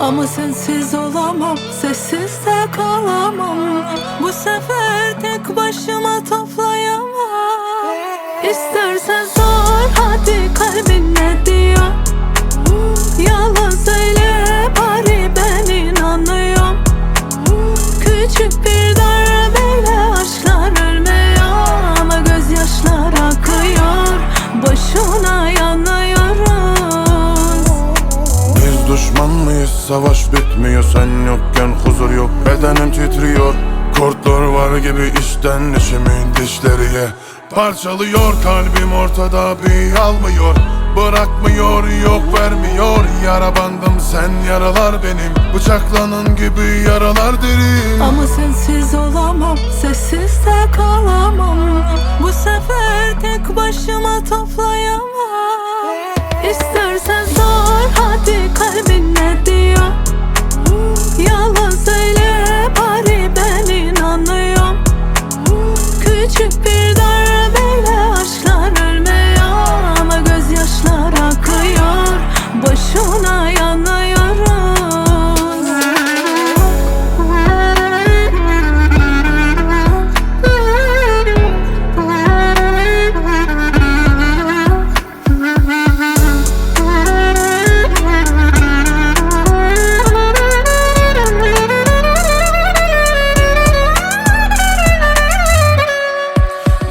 Ama sensiz olamam, sessiz de kalamam. Bu sefer tek başıma toplayamam. İstersen sor hadi kalbin ne diyor. Yalan söyle bari ben inanıyorum. Küçük bir darbeyle aşklar ölmüyor. Ama gözyaşlar akıyor, boşuna yanıyoruz. Biz düşman mıyız? Savaş bitmiyor, sen yokken huzur yok. Bedenim titriyor, kurtlar var gibi içten içimin dişleri parçalıyor. Kalbim ortada bir almıyor, bırakmıyor, yok vermiyor. Yara bandım sen, yaralar benim, bıçaklanın gibi yaralar derin. Ama sensiz olamam, sessiz de kalamam. Bu sefer tek başıma toplayamam. İstersen sor hadi kalbin ne diyor. Yalan söyle bari ben inanıyorum. Küçük bir darbeyle aşklar ölmüyor. Ama gözyaşlar akıyor, boşuna yanıyoruz.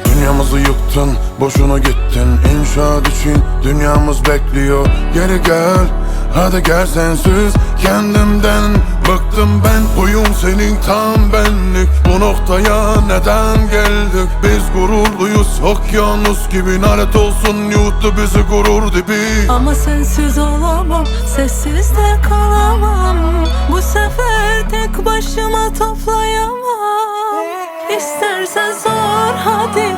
Dünyamızı yıktın, boşuna gittin. İnşaat için dünyamız bekliyor. Geri gel, hadi gel sensiz. Kendimden bıktım ben, uyum senin tam benlik. Bu noktaya neden geldik? Biz gururluyuz, okyanus gibi. Lanet olsun yuttu bizi gurur dibi. Ama sensiz olamam, sessiz de kalamam. Bu sefer tek başıma toplayamam. İstersen sor hadi